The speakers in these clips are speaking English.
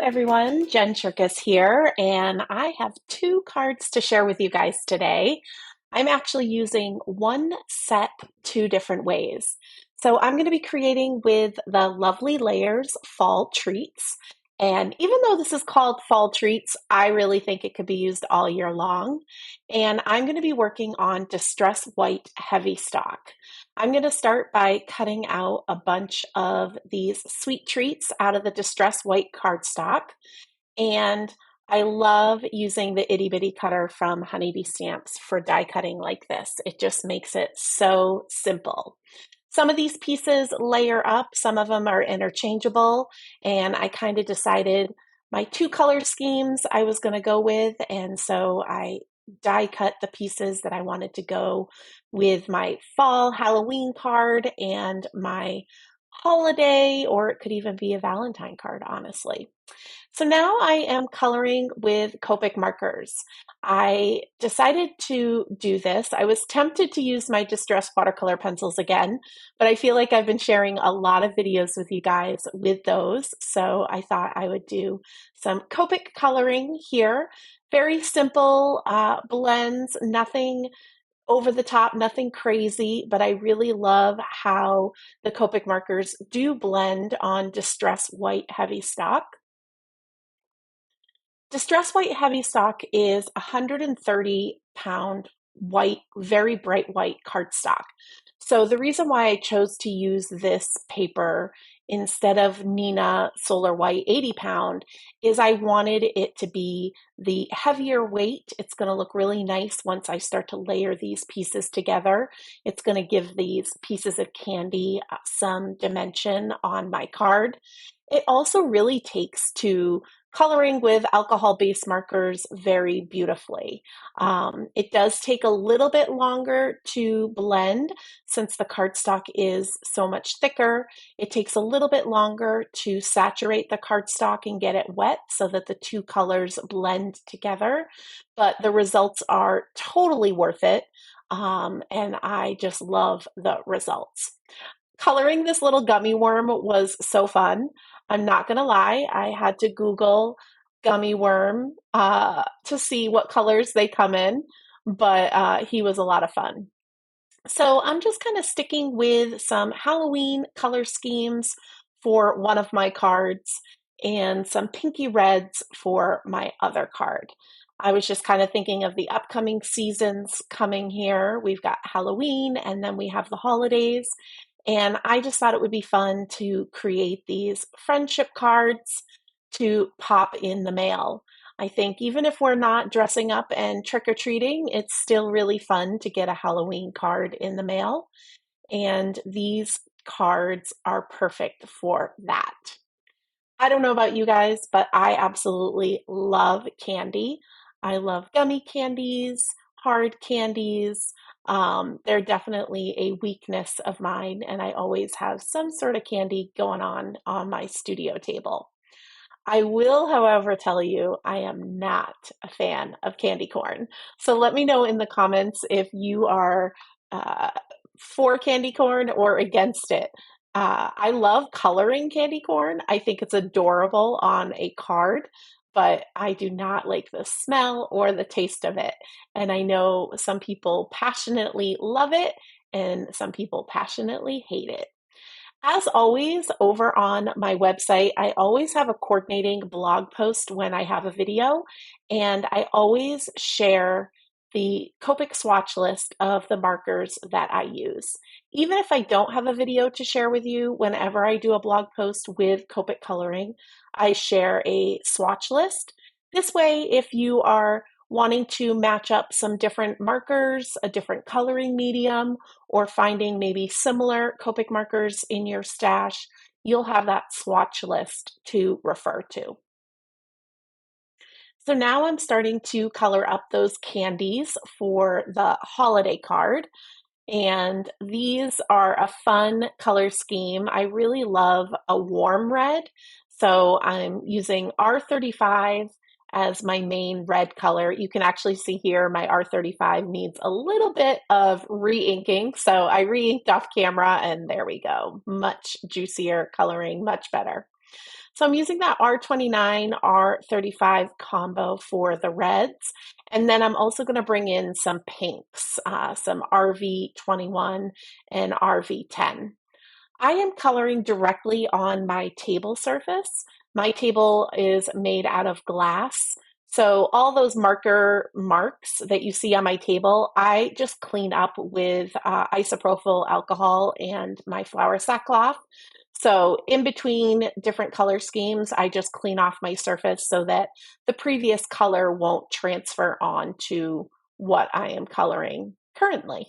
everyone, Jen Cherkis here, and I have two cards to share with you guys today. I'm actually using one set two different ways. So I'm going to be creating with the Lovely Layers Fall Treats. And even though this is called Fall Treats, I really think it could be used all year long. And I'm going to be working on Distress White Heavy Stock. I'm going to start by cutting out a bunch of these sweet treats out of the Distress White cardstock. And I love using the itty bitty cutter from Honeybee Stamps for die cutting like this. It just makes it so simple. Some of these pieces layer up, some of them are interchangeable, and I kind of decided my two color schemes I was going to go with, and so I die cut the pieces that I wanted to go with my fall Halloween card and my holiday, or it could even be a Valentine card, honestly. So now I am coloring with Copic markers. I decided to do this. I was tempted to use my Distress watercolor pencils again, but I feel like I've been sharing a lot of videos with you guys with those. So I thought I would do some Copic coloring here. Very simple blends, nothing over the top, nothing crazy, but I really love how the Copic markers do blend on Distress White Heavy Stock. Distress White Heavy Stock is 130-pound white, very bright white cardstock. So the reason why I chose to use this paper instead of Neenah Solar White 80-pound is I wanted it to be the heavier weight. It's going to look really nice once I start to layer these pieces together. It's going to give these pieces of candy some dimension on my card. It also really takes to coloring with alcohol-based markers very beautifully. It does take a little bit longer to blend since the cardstock is so much thicker. It takes a little bit longer to saturate the cardstock and get it wet so that the two colors blend together, but the results are totally worth it, and I just love the results. Coloring this little gummy worm was so fun. I'm not gonna lie, I had to Google gummy worm to see what colors they come in, but he was a lot of fun. So I'm just kind of sticking with some Halloween color schemes for one of my cards and some pinky reds for my other card. I was just kind of thinking of the upcoming seasons coming here. We've got Halloween and then we have the holidays. And I just thought it would be fun to create these friendship cards to pop in the mail. I think even if we're not dressing up and trick-or-treating, it's still really fun to get a Halloween card in the mail. And these cards are perfect for that. I don't know about you guys, but I absolutely love candy. I love gummy candies, hard candies. They're definitely a weakness of mine, and I always have some sort of candy going on my studio table. I will, however, tell you I am not a fan of candy corn. So let me know in the comments if you are uh, for candy corn or against it. I love coloring candy corn. I think it's adorable on a card, but I do not like the smell or the taste of it. And I know some people passionately love it and some people passionately hate it. As always, over on my website, I always have a coordinating blog post when I have a video, and I always share the Copic swatch list of the markers that I use. Even if I don't have a video to share with you, whenever I do a blog post with Copic coloring, I share a swatch list. This way, if you are wanting to match up some different markers, a different coloring medium, or finding maybe similar Copic markers in your stash, you'll have that swatch list to refer to. So now I'm starting to color up those candies for the holiday card. And these are a fun color scheme. I really love a warm red. So I'm using R35 as my main red color. You can actually see here my R35 needs a little bit of re-inking. So I re-inked off camera and there we go. Much juicier coloring, much better. So I'm using that R29, R35 combo for the reds. And then I'm also going to bring in some pinks, some RV21 and RV10. I am coloring directly on my table surface. My table is made out of glass. So all those marker marks that you see on my table, I just clean up with isopropyl alcohol and my flour sackcloth. So in between different color schemes, I just clean off my surface so that the previous color won't transfer on to what I am coloring currently.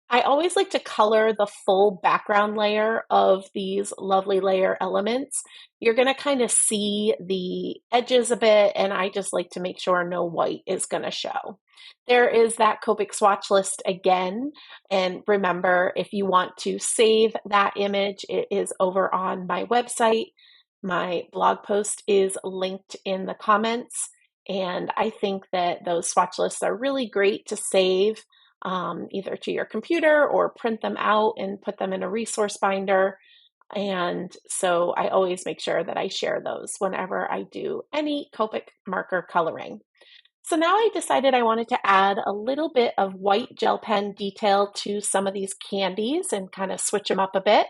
I always like to color the full background layer of these lovely layer elements. You're going to kind of see the edges a bit, and I just like to make sure no white is going to show. There is that Copic swatch list again, and remember, if you want to save that image, it is over on my website. My blog post is linked in the comments, and I think that those swatch lists are really great to save either to your computer or print them out and put them in a resource binder. And so I always make sure that I share those whenever I do any Copic marker coloring. So now I decided I wanted to add a little bit of white gel pen detail to some of these candies and kind of switch them up a bit.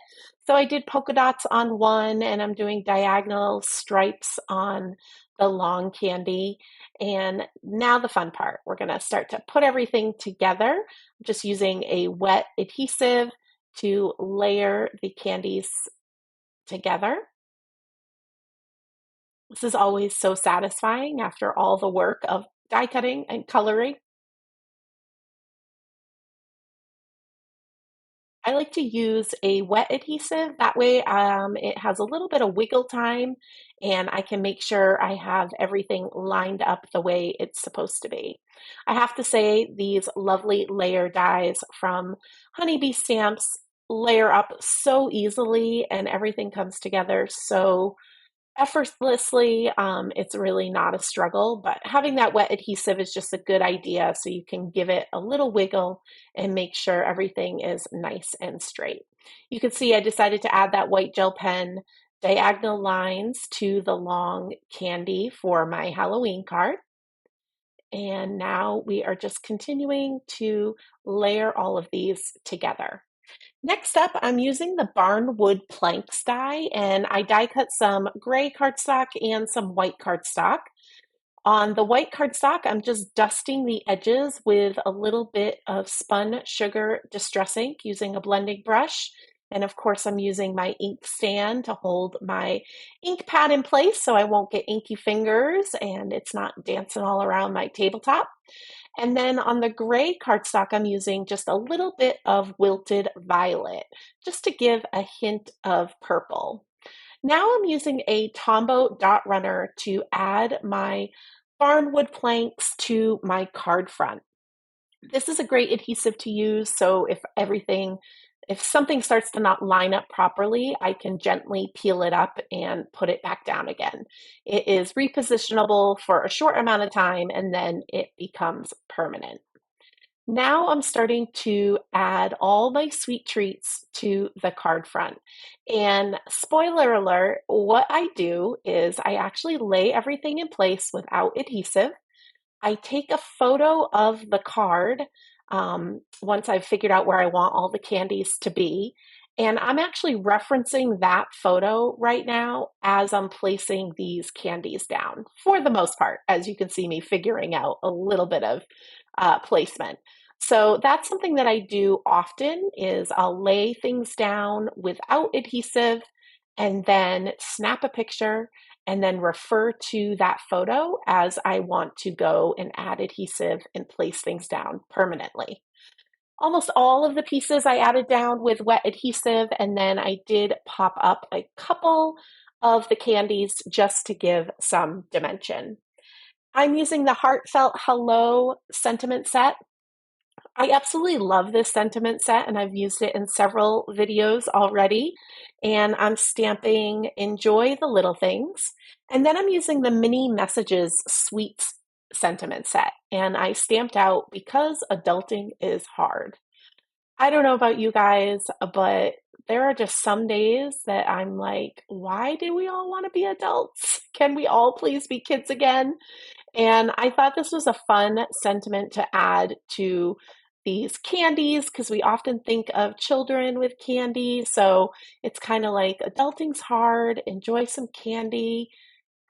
So I did polka dots on one, and I'm doing diagonal stripes on the long candy. And now the fun part, we're going to start to put everything together. I'm just using a wet adhesive to layer the candies together. This is always so satisfying after all the work of die cutting and coloring. I like to use a wet adhesive. That way, it has a little bit of wiggle time and I can make sure I have everything lined up the way it's supposed to be. I have to say, these lovely layer dies from Honeybee Stamps layer up so easily and everything comes together so effortlessly. It's really not a struggle, but having that wet adhesive is just a good idea so you can give it a little wiggle and make sure everything is nice and straight. You can see I decided to add that white gel pen diagonal lines to the long candy for my Halloween card. And now we are just continuing to layer all of these together. Next up, I'm using the Barnwood Planks die, and I die cut some gray cardstock and some white cardstock. On the white cardstock, I'm just dusting the edges with a little bit of spun sugar distress ink using a blending brush. And of course, I'm using my ink stand to hold my ink pad in place so I won't get inky fingers and it's not dancing all around my tabletop. And then on the gray cardstock, I'm using just a little bit of wilted violet, just to give a hint of purple. Now I'm using a Tombow dot runner to add my barnwood planks to my card front. This is a great adhesive to use, so if something starts to not line up properly, I can gently peel it up and put it back down again. It is repositionable for a short amount of time and then it becomes permanent. Now I'm starting to add all my sweet treats to the card front. And spoiler alert, what I do is I actually lay everything in place without adhesive. I take a photo of the card once I've figured out where I want all the candies to be. And I'm actually referencing that photo right now as I'm placing these candies down for the most part, as you can see me figuring out a little bit of placement. So that's something that I do often is I'll lay things down without adhesive and then snap a picture and then refer to that photo as I want to go and add adhesive and place things down permanently. Almost all of the pieces I added down with wet adhesive, and then I did pop up a couple of the candies just to give some dimension. I'm using the Heartfelt Hello sentiment set. I absolutely love this sentiment set and I've used it in several videos already. And I'm stamping Enjoy the Little Things. And then I'm using the Mini Messages Sweets sentiment set. And I stamped out Because Adulting is Hard. I don't know about you guys, but there are just some days that I'm like, why do we all want to be adults? Can we all please be kids again? And I thought this was a fun sentiment to add to these candies because we often think of children with candy. So it's kind of like adulting's hard, enjoy some candy.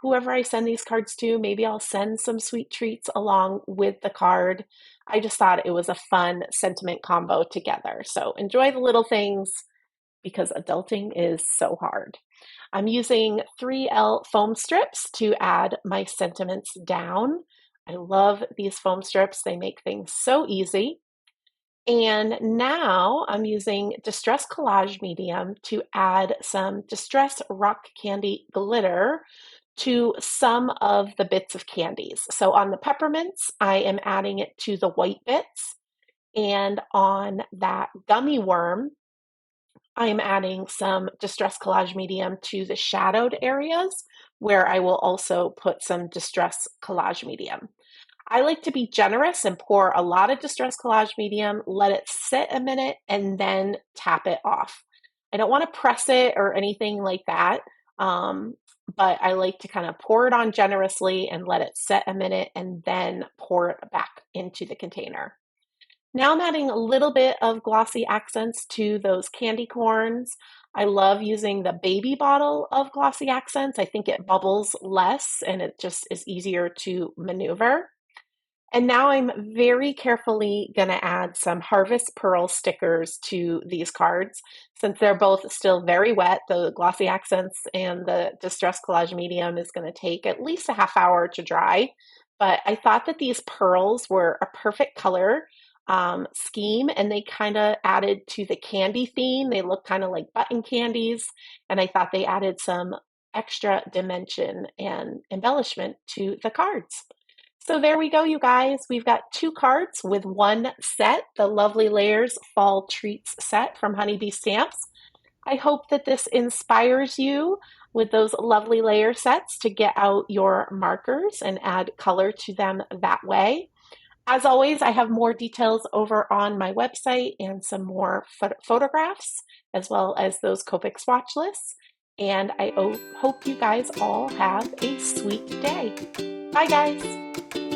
Whoever I send these cards to, maybe I'll send some sweet treats along with the card. I just thought it was a fun sentiment combo together. So enjoy the little things because adulting is so hard. I'm using 3L foam strips to add my sentiments down. I love these foam strips. They make things so easy. And now I'm using Distress Collage Medium to add some Distress Rock Candy glitter to some of the bits of candies. So on the peppermints, I am adding it to the white bits. And on that gummy worm, I am adding some Distress Collage Medium to the shadowed areas where I will also put some Distress Collage Medium. I like to be generous and pour a lot of Distress Collage Medium, let it sit a minute, and then tap it off. I don't want to press it or anything like that, but I like to kind of pour it on generously and let it set a minute and then pour it back into the container. Now I'm adding a little bit of glossy accents to those candy corns. I love using the baby bottle of glossy accents. I think it bubbles less and it just is easier to maneuver. And now I'm very carefully going to add some Harvest Pearl stickers to these cards. Since they're both still very wet, the glossy accents and the Distress Collage Medium is going to take at least a half hour to dry. But I thought that these pearls were a perfect color scheme, and they kind of added to the candy theme. They look kind of like button candies, and I thought they added some extra dimension and embellishment to the cards. So there we go, you guys. We've got 2 cards with 1 set, the Lovely Layers Fall Treats set from Honeybee Stamps. I hope that this inspires you with those lovely layer sets to get out your markers and add color to them that way. As always, I have more details over on my website and some more photographs, as well as those Copic swatch lists. And I hope you guys all have a sweet day. Bye, guys.